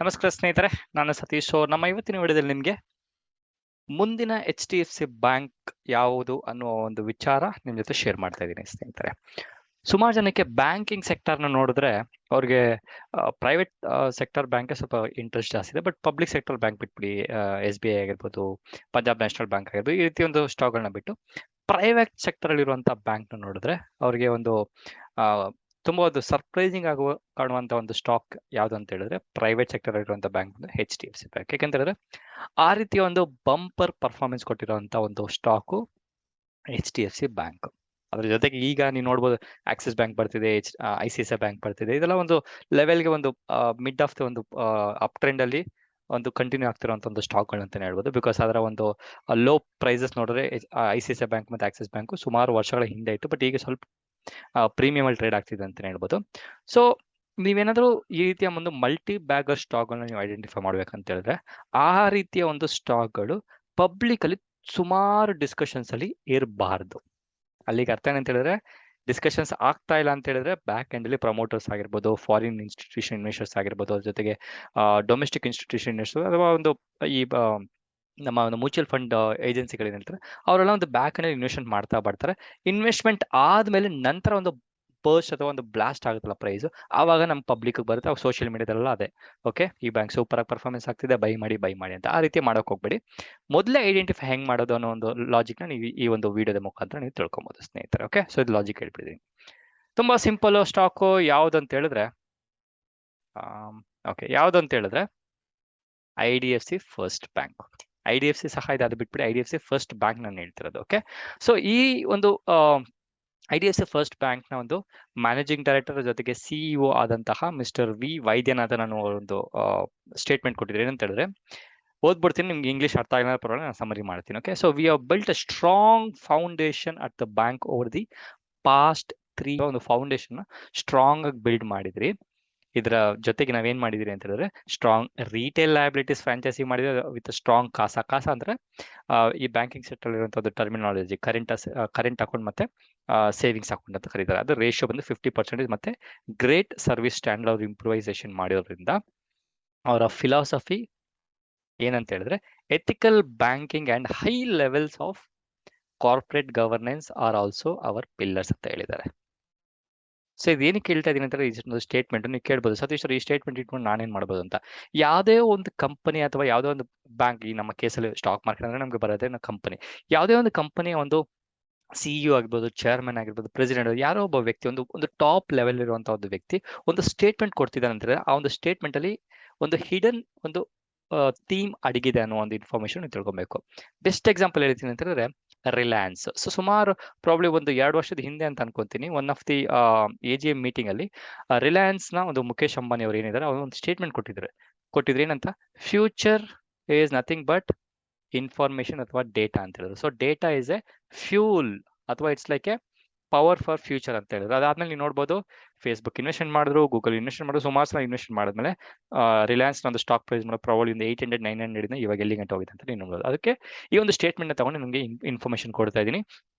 ನಮಸ್ಕಾರ ಸ್ನೇಹಿತರೆ, ನಾನು ಸತೀಶ್. ನಮ್ಮ ಇವತ್ತಿನ ವಿಡಿಯೋದಲ್ಲಿ ನಿಮಗೆ ಮುಂದಿನ HDFC ಬ್ಯಾಂಕ್ ಯಾವುದು ಅನ್ನುವ ಒಂದು ವಿಚಾರ ನಿಮ್ಮ ಜೊತೆ ಶೇರ್ ಮಾಡ್ತಾ ಇದ್ದೀನಿ ಸ್ನೇಹಿತರೆ. ಸುಮಾರು ಜನಕ್ಕೆ ಬ್ಯಾಂಕಿಂಗ್ ಸೆಕ್ಟರ್ನ ನೋಡಿದ್ರೆ ಅವ್ರಿಗೆ ಪ್ರೈವೇಟ್ ಸೆಕ್ಟರ್ ಬ್ಯಾಂಕ್ ಸ್ವಲ್ಪ ಇಂಟ್ರೆಸ್ಟ್ ಜಾಸ್ತಿ ಇದೆ. ಬಟ್ ಪಬ್ಲಿಕ್ ಸೆಕ್ಟರ್ ಬ್ಯಾಂಕ್ ಬಿಟ್ಬಿಡಿ, SBI ಆಗಿರ್ಬೋದು, ಪಂಜಾಬ್ ನ್ಯಾಷನಲ್ ಬ್ಯಾಂಕ್ ಆಗಿರ್ಬೋದು, ಈ ರೀತಿ ಒಂದು ಸ್ಟಾಕ್ಗಳನ್ನ ಬಿಟ್ಟು ಪ್ರೈವೇಟ್ ಸೆಕ್ಟರ್ ಅಲ್ಲಿ ಇರುವಂತಹ ಬ್ಯಾಂಕ್ ನ ನೋಡಿದ್ರೆ ಅವ್ರಿಗೆ ಒಂದು ತುಂಬಾ ಒಂದು ಸರ್ಪ್ರೈಸಿಂಗ್ ಆಗುವ ಕಾಣುವಂತ ಒಂದು ಸ್ಟಾಕ್ ಯಾವ್ದು ಅಂತ ಹೇಳಿದ್ರೆ ಪ್ರೈವೇಟ್ ಸೆಕ್ಟರ್ ಇರುವಂತ ಬ್ಯಾಂಕ್ HDFC ಬ್ಯಾಂಕ್. ಯಾಕೆಂತಂದ್ರೆ ಆ ರೀತಿಯ ಒಂದು ಬಂಪರ್ ಪರ್ಫಾರ್ಮೆನ್ಸ್ ಕೊಟ್ಟಿರುವಂತ ಒಂದು ಸ್ಟಾಕು HDFC ಬ್ಯಾಂಕ್. ಅದ್ರ ಜೊತೆಗೆ ಈಗ ನೀವು ನೋಡ್ಬೋದು ಆಕ್ಸಿಸ್ ಬ್ಯಾಂಕ್ ಬರ್ತಿದೆ, ICICI ಬ್ಯಾಂಕ್ ಬರ್ತಿದೆ. ಇದೆಲ್ಲ ಒಂದು ಲೆವೆಲ್ಗೆ ಒಂದು ಮಿಡ್ ಆಫ್ ದ ಒಂದು ಅಪ್ ಟ್ರೆಂಡ್ ಅಲ್ಲಿ ಒಂದು ಕಂಟಿನ್ಯೂ ಆಗ್ತಿರುವಂತ ಒಂದು ಸ್ಟಾಕ್ಗಳು ಅಂತಾನೆ ಹೇಳ್ಬೋದು. ಬಿಕಾಸ್ ಅದರ ಒಂದು ಲೋ ಪ್ರೈಸಸ್ ನೋಡಿದ್ರೆ ICICI ಬ್ಯಾಂಕ್ ಮತ್ತೆ ಆಕ್ಸಿಸ್ ಬ್ಯಾಂಕ್ ಸುಮಾರು ವರ್ಷಗಳ ಹಿಂದೆ ಇತ್ತು, ಬಟ್ ಈಗ ಸ್ವಲ್ಪ ಪ್ರೀಮಿಯಂ ಅಲ್ಲಿ ಟ್ರೇಡ್ ಆಗ್ತಿದೆ ಅಂತಾನೆ ಹೇಳ್ಬೋದು. ಸೊ ನೀವೇನಾದ್ರೂ ಈ ರೀತಿಯ ಒಂದು ಮಲ್ಟಿ ಬ್ಯಾಗರ್ ಸ್ಟಾಕ್ಗಳನ್ನ ನೀವು ಐಡೆಂಟಿಫೈ ಮಾಡ್ಬೇಕಂತ ಹೇಳಿದ್ರೆ ಆ ರೀತಿಯ ಒಂದು ಸ್ಟಾಕ್ಗಳು ಪಬ್ಲಿಕ್ ಅಲ್ಲಿ ಸುಮಾರು ಡಿಸ್ಕಷನ್ಸ್ ಅಲ್ಲಿ ಇರಬಾರ್ದು. ಅಲ್ಲಿಗೆ ಅರ್ಥ ಏನಂತ ಹೇಳಿದ್ರೆ ಡಿಸ್ಕಷನ್ಸ್ ಆಗ್ತಾ ಇಲ್ಲ ಅಂತ ಹೇಳಿದ್ರೆ ಬ್ಯಾಕ್ ಎಂಡ್ ಅಲ್ಲಿ ಪ್ರಮೋಟರ್ಸ್ ಆಗಿರ್ಬೋದು, ಫಾರಿನ್ ಇನ್ಸ್ಟಿಟ್ಯೂಷನ್ ಇನ್ವೆಸ್ಟರ್ಸ್ ಆಗಿರ್ಬೋದು, ಅದ್ರ ಜೊತೆಗೆ ಡೊಮೆಸ್ಟಿಕ್ ಇನ್ಸ್ಟಿಟ್ಯೂಷನ್ ಇನ್ವೆಸ್ಟರ್ಸ್ ಅಥವಾ ಒಂದು ಈ ನಮ್ಮ ಒಂದು ಮ್ಯೂಚುವಲ್ ಫಂಡ್ ಏಜೆನ್ಸಿಗಳೇನಿರ್ತಾರೆ ಅವರೆಲ್ಲ ಒಂದು ಬ್ಯಾಕ್ ಎಂಡ್ ಇನ್ವೆಸ್ಟ್ಮೆಂಟ್ ಮಾಡ್ತಾ ಬರ್ತಾರೆ. ಇನ್ವೆಸ್ಟ್ಮೆಂಟ್ ಆದ್ಮೇಲೆ ನಂತರ ಒಂದು ಬರ್ಸ್ಟ್ ಅಥವಾ ಒಂದು ಬ್ಲಾಸ್ಟ್ ಆಗುತ್ತಲ್ಲ ಪ್ರೈಸ್, ಆವಾಗ ನಮ್ಮ ಪಬ್ಲಿಕ್ ಬರುತ್ತೆ. ಅವಾಗ ಸೋಷಿಯಲ್ ಮೀಡಿಯಾದಲ್ಲ ಅದೇ ಓಕೆ ಈ ಬ್ಯಾಂಕ್ ಸೂಪರ್ ಆಗಿ ಪರ್ಫಾರ್ಮೆನ್ಸ್ ಆಗ್ತಿದೆ, ಬೈ ಮಾಡಿ ಅಂತ ಆ ರೀತಿ ಮಾಡೋಕೆ ಹೋಗ್ಬೇಡಿ. ಮೊದಲೇ ಐಡೆಂಟಿಫೈ ಹೆಂಗ್ ಮಾಡೋದು ಅನ್ನೋ ಒಂದು ಲಾಜಿಕ್ನ ನೀವು ಈ ಒಂದು ವಿಡಿಯೋದ ಮುಖಾಂತರ ನೀವು ತಿಳ್ಕೊಬಹುದು ಸ್ನೇಹಿತರೆ. ಓಕೆ, ಸೊ ಇದು ಲಾಜಿಕ್ ಹೇಳ್ಬಿಟ್ಟಿದ್ದೀನಿ. ತುಂಬಾ ಸಿಂಪಲ್ ಸ್ಟಾಕು ಯಾವ್ದು ಅಂತ ಹೇಳಿದ್ರೆ ಯಾವ್ದು ಅಂತ ಹೇಳಿದ್ರೆ IDFC ಫಸ್ಟ್ ಬ್ಯಾಂಕ್. IDFC ಸಹ ಇದೆ, ಅದು ಬಿಟ್ಬಿಡಿ IDFC ಫಸ್ಟ್ ಬ್ಯಾಂಕ್ ನಾನು ಹೇಳ್ತಿರೋದು. ಓಕೆ, ಸೊ ಈ ಒಂದು IDFC ಫಸ್ಟ್ ಬ್ಯಾಂಕ್ ನ ಒಂದು ಮ್ಯಾನೇಜಿಂಗ್ ಡೈರೆಕ್ಟರ್ ಜೊತೆಗೆ CEO ಆದಂತಹ ಮಿಸ್ಟರ್ V ವೈದ್ಯನಾಥನ್ ಅನ್ನೋ ಒಂದು ಸ್ಟೇಟ್ಮೆಂಟ್ ಕೊಟ್ಟಿದ್ರೆ ಏನಂತ ಹೇಳಿದ್ರೆ ಓದ್ಬಿಡ್ತೀನಿ, ನಿಮ್ಗೆ ಇಂಗ್ಲಿಷ್ ಅರ್ಥ ಆಗಿಲ್ಲ ಪರವಾಗಿಲ್ಲ, ನಾನು ಸಮರಿ ಮಾಡ್ತೀನಿ. Okay, so we have built a strong foundation at the bank over the past 3 ಒಂದು ಫೌಂಡೇಶನ್ ಸ್ಟ್ರಾಂಗ್ ಆಗಿ ಬಿಲ್ಡ್ ಮಾಡಿದ್ರಿ. ಇದರ ಜೊತೆಗೆ ನಾವೇನ್ ಮಾಡಿದಿರಿ ಅಂತ ಹೇಳಿದ್ರೆ ಸ್ಟ್ರಾಂಗ್ ರಿಟೇಲ್ ಲಯಬಿಲಿಟೀಸ್ ಫ್ರಾಂಚೈಸಿ ಮಾಡಿದ್ರೆ ವಿತ್ ಸ್ಟ್ರಾಂಗ್ ಕಾಸ ಅಂದ್ರೆ ಈ ಬ್ಯಾಂಕಿಂಗ್ ಸೆಕ್ಟರ್ ಇರುವಂತಹ ಟರ್ಮಿನಾಲಜಿ ಕರೆಂಟ್ ಅಕೌಂಟ್ ಮತ್ತೆ ಸೇವಿಂಗ್ಸ್ ಅಕೌಂಟ್ ಅಂತ ಕರೀತಾರೆ. ಅದು ರೇಷಿಯೋ ಬಂದು 50% ಮತ್ತೆ ಗ್ರೇಟ್ ಸರ್ವಿಸ್ ಸ್ಟ್ಯಾಂಡರ್ಡ್ ಅವ್ರು ಇಂಪ್ರೂವೈಸೇಷನ್ ಮಾಡಿರೋದ್ರಿಂದ ಅವರ ಫಿಲಾಸಫಿ ಏನಂತ ಹೇಳಿದ್ರೆ ethical banking and high levels of corporate governance are also our pillars ಅಂತ ಹೇಳಿದ್ದಾರೆ. ಸೊ ಇದೇನಕ್ಕೆ ಕೇಳ್ತಾ ಇದೀನಿ ಅಂದ್ರೆ ಈ ಸ್ಟೇಟ್ಮೆಂಟ್ ನೀವು ಕೇಳ್ಬೋದು, ಸತೀಶ್ ಈ ಸ್ಟೇಟ್ಮೆಂಟ್ ಇಟ್ಕೊಂಡು ನಾನೇನ್ ಮಾಡ್ಬೋದು ಅಂತ. ಯಾವುದೇ ಒಂದು ಕಂಪನಿ ಅಥವಾ ಯಾವುದೇ ಒಂದು ಬ್ಯಾಂಕ್, ಈ ನಮ್ಮ ಕೇಸಲ್ಲಿ ಸ್ಟಾಕ್ ಮಾರ್ಕೆಟ್ ಅಂದ್ರೆ ನಮ್ಗೆ ಬರೋದೇ ಕಂಪನಿ, ಯಾವುದೇ ಒಂದು ಕಂಪನಿ ಒಂದು CEO ಆಗಿರ್ಬೋದು, ಚೇರ್ಮನ್ ಆಗಿರ್ಬೋದು, ಪ್ರೆಸಿಡೆಂಟ್, ಯಾರೋ ಒಬ್ಬ ವ್ಯಕ್ತಿ ಒಂದು ಟಾಪ್ ಲೆವೆಲ್ ಇರುವಂತಹ ಒಂದು ವ್ಯಕ್ತಿ ಒಂದು ಸ್ಟೇಟ್ಮೆಂಟ್ ಕೊಡ್ತಿದ್ದಾನೆ ಅಂದ್ರೆ ಆ ಒಂದು ಸ್ಟೇಟ್ಮೆಂಟ್ ಅಲ್ಲಿ ಒಂದು ಹಿಡನ್ ಒಂದು ಥೀಮ್ ಅಡಗಿದೆ ಅನ್ನೋ ಒಂದು ಇನ್ಫಾರ್ಮೇಶನ್ ನೀವು ತಿಳ್ಕೊಬೇಕು. ಬೆಸ್ಟ್ ಎಕ್ಸಾಂಪಲ್ ಹೇಳ್ತೀನಿ ಅಂತ ಹೇಳಿದ್ರೆ ರಿಲಯನ್ಸ್. ಸೊ ಸುಮಾರು ಪ್ರಾಬ್ಲಿ ಒಂದು 2 ವರ್ಷದ ಹಿಂದೆ ಅಂತ ಅನ್ಕೊಂತೀನಿ, one of the AGM meeting ಅಲ್ಲಿ ರಿಲಯನ್ಸ್ ನ ಒಂದು ಮುಖೇಶ್ ಅಂಬಾನಿ ಅವರು ಏನಿದ್ದಾರೆ ಅವರು ಒಂದು ಸ್ಟೇಟ್ಮೆಂಟ್ ಕೊಟ್ಟಿದ್ರು ಏನಂತ, future is nothing but information ಅಥವಾ ಡೇಟಾ ಅಂತ ಹೇಳಿದ್ರು. So data is a fuel ಅಥವಾ it's like a power for future ಅಂತ ಹೇಳಿದ್ರು. ಅದಾದ್ಮೇಲೆ ನೀವು ನೋಡ್ಬೋದು ಫೇಸ್ಬುಕ್ ಇನ್ವೆಸ್ಟ್ಮೆಂಟ್ ಮಾಡಿದ್ರು, ಗೂಗಲ್ ಇನ್ವೆಸ್ಟ್ಮೆಂಟ್ ಮಾಡಿದ್ರು, ಸುಮಾರು ಸಲ ಇನ್ವೆಸ್ಟ್ ಮಾಡಿದ್ಮೇಲೆ ರಿಲಯನ್ಸ್ ಒಂದು ಸ್ಟಾಕ್ ಪ್ರೈಸ್ ಮಾಡೋ ಪ್ರಾಬ್ಲಿ 800-900 ಇವಾಗ ಎಲ್ಲಿ ಗಂಟೆ ಹೋಗಿದೆ ಅಂತ ನೀವು ನೋಡ್ಬೋದು. ಅದಕ್ಕೆ ಈ ಒಂದು ಸ್ಟೇಟ್ಮೆಂಟ್ ತಗೊಂಡು ನಿಮಗೆ ಇನ್ಫಾರ್ಮೇಶನ್ ಕೊಡ್ತಾ ಇದ್ದೀನಿ.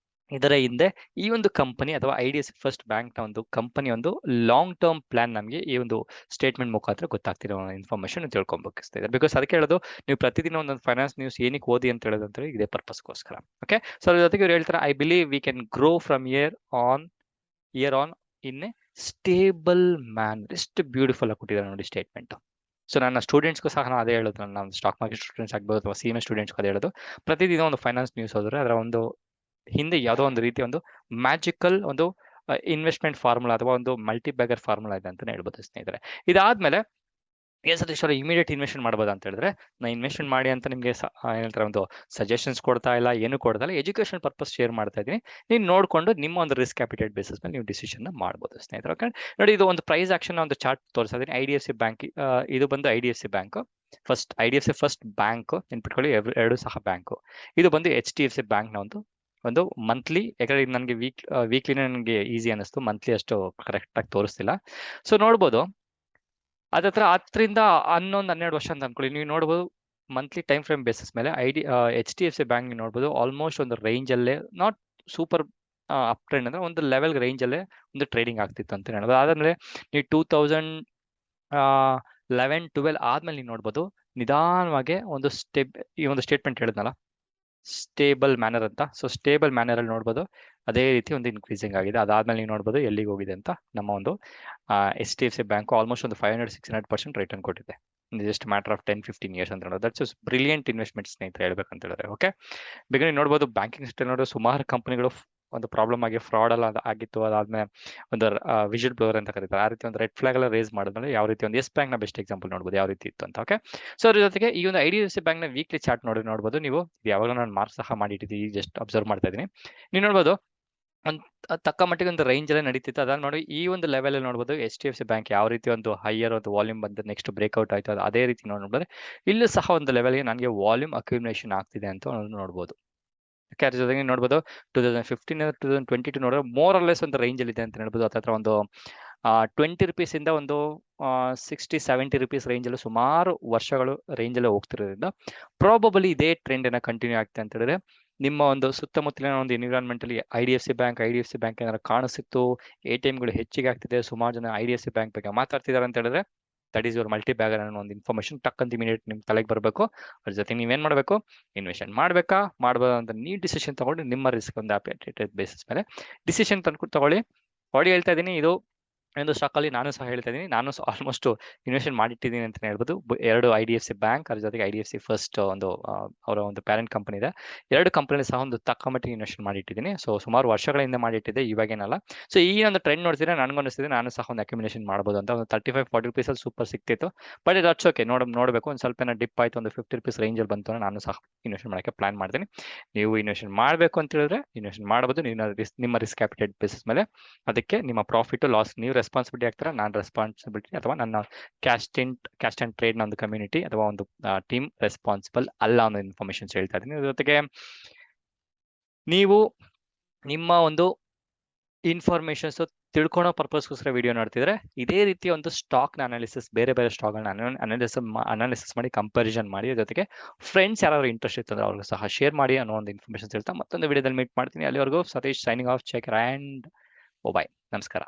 ಇದರ ಹಿಂದೆ ಈ ಒಂದು ಕಂಪನಿ ಅಥವಾ IDFC ಫಸ್ಟ್ ಬ್ಯಾಂಕ್ ನ ಒಂದು ಕಂಪನಿ ಒಂದು ಲಾಂಗ್ ಟರ್ಮ್ ಪ್ಲಾನ್ ನಮಗೆ ಈ ಒಂದು ಸ್ಟೇಟ್ಮೆಂಟ್ ಮುಖಾಂತರ ಗೊತ್ತಾಗ್ತಿರೋ ಇನ್ಫಾರ್ಮೇಶನ್ ತಿಳ್ಕೊಬೇಕಿಸ್ತಾ ಬಿಕಾಸ್ ಅದಕ್ಕೆ ಹೇಳೋದು ನೀವು ಪ್ರತಿದಿನ ಒಂದೊಂದು ಫೈನಾನ್ಸ್ ನ್ಯೂಸ್ ಏನಕ್ಕೆ ಓದಿ ಅಂತ ಹೇಳೋದು ಅಂತ ಇದೇ ಪರ್ಪಸ್ಗೋಸ್ಕರ. ಓಕೆ, ಸೊ ಅದ್ರ ಜೊತೆಗೆ ಇವ್ರು ಹೇಳ್ತಾರೆ I believe we can grow from here on in a stable man. ಎಷ್ಟು ಬ್ಯೂಟಿಫುಲ್ ಆಗಿ ಕೊಟ್ಟಿದ್ದಾರೆ ನೋಡಿ ಸ್ಟೇಟ್ಮೆಂಟ್. ಸೊ ನನ್ನ ಸ್ಟೂಡೆಂಟ್ಸ್ಗೂ ಸಹ ನಾನು ಅದೇ ಹೇಳೋದು, ನನ್ನ ಸ್ಟಾಕ್ ಮಾರ್ಕೆಟ್ ಸ್ಟೂಡೆಂಟ್ಸ್ ಆಗ್ಬೋದು ಅಥವಾ CMA ಸ್ಟೂಡೆಂಟ್ಸ್ಗೂ ಅದೇ ಹೇಳೋದು, ಪ್ರತಿದಿನ ಒಂದು ಫೈನಾನ್ಸ್ ನ್ಯೂಸ್ ಹೋದ್ರೆ ಅದರ ಒಂದು ಹಿಂದೆ ಯಾವುದೋ ಒಂದು ರೀತಿಯ ಒಂದು ಮ್ಯಾಜಿಕಲ್ ಒಂದು ಇನ್ವೆಸ್ಟ್ಮೆಂಟ್ ಫಾರ್ಮುಲಾ ಅಥವಾ ಒಂದು ಮಲ್ಟಿ ಬ್ಯಾಗರ್ ಫಾರ್ಮುಲಾ ಇದೆ ಅಂತಾನೆ ಹೇಳ್ಬೋದು ಸ್ನೇಹಿತರೆ. ಇದಾದ್ಮೇಲೆ ಸತೀಶ್ ಇಮಿಡಿಯೇಟ್ ಇನ್ವೆಸ್ಟ್ಮೆಂಟ್ ಮಾಡ್ಬೋದು ಅಂತ ಹೇಳಿದ್ರೆ ನಾನು ಇನ್ವೆಸ್ಟ್ಮೆಂಟ್ ಮಾಡಿ ಅಂತ ನಿಮಗೆ ಏನಂತಾರೆ ಒಂದು ಸಜೆಷನ್ಸ್ ಕೊಡ್ತಾ ಇಲ್ಲ, ಏನು ಕೊಡ್ತಾ ಇಲ್ಲ, ಎಜುಕೇಶನ್ ಪರ್ಪಸ್ ಶೇರ್ ಮಾಡ್ತಾ ಇದ್ದೀನಿ. ನೀವು ನೋಡ್ಕೊಂಡು ನಿಮ್ಮ ಒಂದು ರಿಸ್ಕ್ ಕ್ಯಾಪಿಟಲ್ ಬೇಸಿಸ್ ಮೇಲೆ ನೀವು ಡಿಸಿಷನ್ ಮಾಡ್ಬೋದು ಸ್ನೇಹಿತರೆ. ಓಕೆ ನೋಡಿ, ಇದು ಒಂದು ಪ್ರೈಸ್ ಆಕ್ಷನ್ ಒಂದು ಚಾರ್ಟ್ ತೋರಿಸ್ತಾ ಇದ್ದೀನಿ. IDFC ಬ್ಯಾಂಕ್, ಇದು ಬಂದು IDFC bank IDFC first bank ನೆನ್ಪಿಟ್ಕೊಳ್ಳಿ, ಎರಡು ಸಹ ಬ್ಯಾಂಕು. ಇದು ಬಂದು HDFC ಬ್ಯಾಂಕ್ ನ ಒಂದು ಮಂತ್ಲಿ, ಯಾಕಂದ್ರೆ ನನಗೆ ವೀಕ್ಲಿನೇ ನನಗೆ ಈಸಿ ಅನ್ನಿಸ್ತು, ಮಂತ್ಲಿ ಅಷ್ಟು ಕರೆಕ್ಟ್ ಆಗಿ ತೋರಿಸ್ತಿಲ್ಲ. ಸೊ ನೋಡ್ಬೋದು ಅದತ್ರ 10ರಿಂದ 11-12 ವರ್ಷ ಅಂತ ಅನ್ಕೊಳ್ಳಿ. ನೀವು ನೋಡ್ಬೋದು ಮಂತ್ಲಿ ಟೈಮ್ ಫ್ರೇಮ್ ಬೇಸಿಸ್ ಮೇಲೆ HDFC ಬ್ಯಾಂಕ್ ನೀವು ನೋಡ್ಬೋದು ಆಲ್ಮೋಸ್ಟ್ ಒಂದು ರೇಂಜ್ ಅಲ್ಲೇ, ನಾಟ್ ಸೂಪರ್ ಅಪ್ ಟ್ರೆಂಡ್ ಅಂದ್ರೆ ಒಂದು ಲೆವೆಲ್ ರೇಂಜ್ ಅಲ್ಲೇ ಒಂದು ಟ್ರೇಡಿಂಗ್ ಆಗ್ತಿತ್ತು ಅಂತ ಹೇಳ್ಬೋದು. ಅದಾದ್ಮೇಲೆ ನೀವು 11-12 ಆದ್ಮೇಲೆ ನೀವು ನೋಡ್ಬೋದು ನಿಧಾನವಾಗಿ ಒಂದು ಈ ಒಂದು ಸ್ಟೇಟ್ಮೆಂಟ್ ಹೇಳಿದ್ನಲ್ಲ ಸ್ಟೇಬಲ್ ಮ್ಯಾನರ್ ಅಂತ. ಸೊ ಸ್ಟೇಬಲ್ ಮ್ಯಾನರ್ ಅಲ್ಲಿ ನೋಡ್ಬೋದು ಅದೇ ರೀತಿ ಒಂದು ಇನ್ಕ್ರೀಸಿಂಗ್ ಆಗಿದೆ. ಅದಾದ್ಮೇಲೆ ನೀವು ನೋಡ್ಬೋದು ಎಲ್ಲಿಗೆ ಹೋಗಿದೆ ಅಂತ. ನಮ್ಮ ಒಂದು HDFC ಬ್ಯಾಂಕ್ ಆಲ್ಮೋಸ್ಟ್ ಒಂದು 500-600% ರಿಟರ್ನ್ ಕೊಟ್ಟಿದೆ. ಜಸ್ಟ್ ಮ್ಯಾಟರ್ ಆಫ್ 10-15 ಇಯರ್ಸ್ ಅಂತ ಹೇಳೋದು. ದಟ್ಸ್ ಬ್ರಿಲಿಯಂಟ್ ಇನ್ವೆಸ್ಟ್ಮೆಂಟ್ ಸ್ನೇಹಿತರೆ ಹೇಳ್ಬೇಕಂತ ಹೇಳಿದ್ರೆ. ಓಕೆ, ಬೇಗ ನೋಡ್ಬೋದು ಬ್ಯಾಂಕಿಂಗ್ ಸೆಕ್ಟರ್ ನೋಡಿದ್ರೆ ಸುಮಾರು ಕಂಪನಿಗಳು ಒಂದು ಪ್ರಾಬ್ಲಮ್ ಆಗಿ ಫ್ರಾಡ್ ಎಲ್ಲ ಆಗಿತ್ತು. ಅದಾದ್ಮೇಲೆ ಒಂದು ವಿಷಲ್ ಬ್ಲೋವರ್ ಅಂತ ಕರೀತಾರೆ. ಆ ರೀತಿ ಒಂದು ರೆಡ್ ಫ್ಲಾಗ್ ಎಲ್ಲ ರೇಸ್ ಮಾಡಿದ್ಮೇಲೆ ಯಾವ ರೀತಿ ಒಂದು ಬ್ಯಾಂಕ್ ನ ಬೆಸ್ಟ್ ಎಕ್ಸಾಂಪಲ್ ನೋಡ್ಬೋದು ಯಾವ ರೀತಿ ಇತ್ತು ಅಂತ. ಓಕೆ, ಸೊ ಅದ್ರ ಜೊತೆಗೆ ಈ ಒಂದು HDFC ಬ್ಯಾಂಕ್ ನ ವೀಕ್ಲಿ ಚಾರ್ಟ್ ನೋಡ್ಬೋದು ನೀವು. ಯಾವಾಗ ನಾನು ಮಾರ್ಕ್ ಸಹ ಮಾಡಿಟ್ಟಿದ್ದೀವಿ, ಜಸ್ಟ್ ಅಬ್ಸರ್ವ್ ಮಾಡ್ತಾ ಇದ್ದೀನಿ. ನೀವು ನೋಡ್ಬೋದು ಒಂದು ತಕ್ಕ ಮಟ್ಟಿಗೆ ಒಂದು ರೇಂಜ್ ಎಲ್ಲ ನಡೀತಿತ್ತು. ಅದಾದ ನೋಡಿ ಈ ಒಂದು ಲೆವೆಲ್ ಅಲ್ಲಿ ನೋಡ್ಬೋದು HDFC ಬ್ಯಾಂಕ್ ಯಾವ ರೀತಿ ಒಂದು ಹೈಯರ್ ಒಂದು ವಾಲ್ಯೂಮ್ ಬಂದು ನೆಕ್ಸ್ಟ್ ಬ್ರೇಕ್ಔಟ್ ಆಯ್ತು. ಅದೇ ರೀತಿ ನೋಡ್ಬೋದು ಇಲ್ಲೂ ಸಹ ಒಂದು ಲೆವೆಲ್ಗೆ ನನಗೆ ವಾಲ್ಯೂಮ್ ಅಕ್ಯುಮಿನೇಷನ್ ಆಗ್ತಿದೆ ಅಂತ ನೋಡ್ಬೋದು. ಅದ್ರ ಜೊತೆಗೆ ನೋಡ್ಬೋದು 2015-2022 ನೋಡಿದ್ರೆ ಮೋರ್ ಆರ್ ಲೆಸ್ ಒಂದು ರೇಂಜ್ ಅಲ್ಲಿ ಇದೆ ಅಂತ ಹೇಳ್ಬೋದು. ಹತ್ರ ಒಂದು 20 ರುಪೀಸ್ ಇಂದ ಒಂದು 60-70 ರುಪೀಸ್ ರೇಂಜ್ ಅಲ್ಲಿ ಸುಮಾರು ವರ್ಷಗಳು ರೇಂಜ್ ಅಲ್ಲಿ ಹೋಗ್ತಿರೋದ್ರಿಂದ ಪ್ರಾಬಬಲಿ ಇದೇ ಟ್ರೆಂಡ್ ಅನ್ನ ಕಂಟಿನ್ಯೂ ಆಗ್ತದೆ ಅಂತ ಹೇಳಿದ್ರೆ ನಿಮ್ಮ ಒಂದು ಸುತ್ತಮುತ್ತಲಿನ ಒಂದು ಎನ್ವಿರಾನ್ಮೆಂಟ್ ಅಲ್ಲಿ HDFC ಬ್ಯಾಂಕ್ ಏನಾದ್ರು ಕಾಣಿಸಿತ್ತು, ATMಗಳು ಹೆಚ್ಚಿಗೆ ಆಗ್ತಿದೆ, ಸುಮಾರು ಜನ HDFC ಬ್ಯಾಂಕ್ ಬಗ್ಗೆ ಮಾತಾಡ್ತಿದ್ದಾರೆ ಅಂತ ಹೇಳಿದ್ರೆ that is your multi bagger ಅನ್ನೋ ಒಂದು ಇನ್ಫಾರ್ಮೇಶನ್ ಟಕ್ಕಂತ ಇಮಿಡಿಯೇಟ್ ನಿಮ್ ತಲೆಗೆ ಬರಬೇಕು. ಅದ್ರ ಜೊತೆ ನೀವೇನ್ ಮಾಡಬೇಕು, ಇನ್ವೆಸ್ಟ್ಮೆಂಟ್ ಮಾಡಬೇಕಾ ಮಾಡಬಹುದು ಅಂತ ನೀವು ಡಿಸಿಷನ್ ತಗೊಂಡು ನಿಮ್ಮ ರಿಸ್ಕ್ ಒಂದು ಅಪ್ಡೇಟೆಡ್ ಬೇಸಿಸ್ ಮೇಲೆ ಡಿಸಿಷನ್ ತಗೊಳ್ಳಿ. ಆಲ್ರೆಡಿ ಹೇಳ್ತಾ ಇದ್ದೀನಿ, ಇದು ಒಂದು ಸ್ಟಾಕ್ ಅಲ್ಲಿ ನಾನು ಸಹ ಹೇಳ್ತಾ ಇದ್ದೀನಿ. ನಾನು ಆಲ್ಮೋಸ್ಟ್ ಇನ್ವೆಸ್ಟ್ಮೆಂಟ್ ಮಾಡಿಟ್ಟಿದ್ದೀನಿ ಅಂತ ಹೇಳ್ಬೋದು. 2 HDFC ಬ್ಯಾಂಕ್, ಅದ್ರ ಜೊತೆಗೆ HDFC ಫಸ್ಟ್ ಒಂದು ಅವರ ಒಂದು ಪ್ಯಾರೆಂಟ್ ಕಂಪನಿ ಇದೆ. 2 ಕಂಪನಿ ಸಹ ಒಂದು ತಕ್ಕ ಮಟ್ಟಿಗೆ ಇನ್ವೆಸ್ಟ್ಮೆಂಟ್ ಮಾಡಿಟ್ಟಿದ್ದೀನಿ. ಸೊ ಸುಮಾರು ವರ್ಷಗಳಿಂದ ಮಾಡಿಟ್ಟಿದ್ದೆ, ಇವಾಗೇನಲ್ಲ. ಸೊ ಈ ಒಂದು ಟ್ರೆಂಡ್ ನೋಡ್ತಿದ್ರೆ ನನಗೂ ಅನಿಸ್ತಿದೆ ನಾನು ಸಹ ಒಂದು ಅಕ್ಯುಮಿನೇಷನ್ ಮಾಡಬಹುದು ಅಂತ. ಒಂದು 35-40 ರುಪೀಸ್ ಅಲ್ಲಿ ಸೂಪರ್ ಸಿಕ್ತಿತ್ತು. ಬಟ್ ಇದು ಅಚ್ಚೋಕೆ ನೋಡಬೇಕು. ಒಂದು ಸ್ವಲ್ಪ ಡಿಪ್ ಆಯ್ತು, ಒಂದು 50 ರುಪೀಸ್ ರೇಂಜ್ ಅಲ್ಲಿ ಬಂತು, ನಾನು ಸಹ ಇನ್ವೆಸ್ಟ್ ಮಾಡಕ್ಕೆ ಪ್ಲಾನ್ ಮಾಡ್ತೀನಿ. ನೀವು ಇನ್ವೆಸ್ಟ್ ಮಾಡಬೇಕು ಅಂತ ಹೇಳಿದ್ರೆ ಇನ್ವೆಸ್ಟ್ ಮಾಡಬಹುದು. ನಿಮ್ಮ ರಿಸ್ಕ್ ಕ್ಯಾಪಿಟಲ್ ಬೇಸಿಸ್ ಮೇಲೆ. ಅದಕ್ಕೆ ನಿಮ್ಮ ಪ್ರಾಫಿಟ್ ಲಾಸ್ ನೀವು ರೆಸ್ಪಾನ್ಸಿಬಿಲಿಟಿ ಆಗ್ತಾರೆ, ನಾನು ರೆಸ್ಪಾನ್ಸಿಬಿಲಿಟಿ ಅಥವಾ ನನ್ನ ಕ್ಯಾಶ್ ಅಂಡ್ ಟ್ರೇಡ್ ನ ಒಂದು ಕಮ್ಯುನಿಟಿ ಅಥವಾ ಒಂದು ಟೀಮ್ ರೆಸ್ಪಾನ್ಸಿಬಲ್ ಅಲ್ಲ ಅನ್ನೋ ಇನ್ಫಾರ್ಮೇಶನ್ಸ್ ಹೇಳ್ತಾ ಇದ್ದೀನಿ. ಜೊತೆಗೆ ನೀವು ನಿಮ್ಮ ಒಂದು ಇನ್ಫಾರ್ಮೇಶನ್ಸ್ ತಿಳ್ಕೊಳೋ ಪರ್ಪಸ್ಗೋಸ್ಕರ ವಿಡಿಯೋ ನೋಡ್ತಿದ್ರೆ ಇದೇ ರೀತಿಯ ಒಂದು ಸ್ಟಾಕ್ ನ ಅನಾಲಿಸಿಸ್, ಬೇರೆ ಸ್ಟಾಕ್ಗಳನ್ನ ಅನಾಲಿಸಿಸ್ ಮಾಡಿ ಕಂಪ್ಯಾರಿಸನ್ ಮಾಡಿ, ಜೊತೆಗೆ ಫ್ರೆಂಡ್ಸ್ ಯಾರು ಇಂಟ್ರೆಸ್ಟ್ ಇರ್ತದೆ ಅವ್ರಿಗೂ ಸಹ ಶೇರ್ ಮಾಡಿ ಅನ್ನೋ ಒಂದು ಇನ್ಫಾರ್ಮೇಶನ್ ಹೇಳ್ತಾ ಮತ್ತೊಂದು ವಿಡಿಯೋದಲ್ಲಿ ಮೀಟ್ ಮಾಡ್ತೀನಿ. ಅಲ್ಲಿವರೆಗೂ Satish signing off. Check and bye. ನಮಸ್ಕಾರ.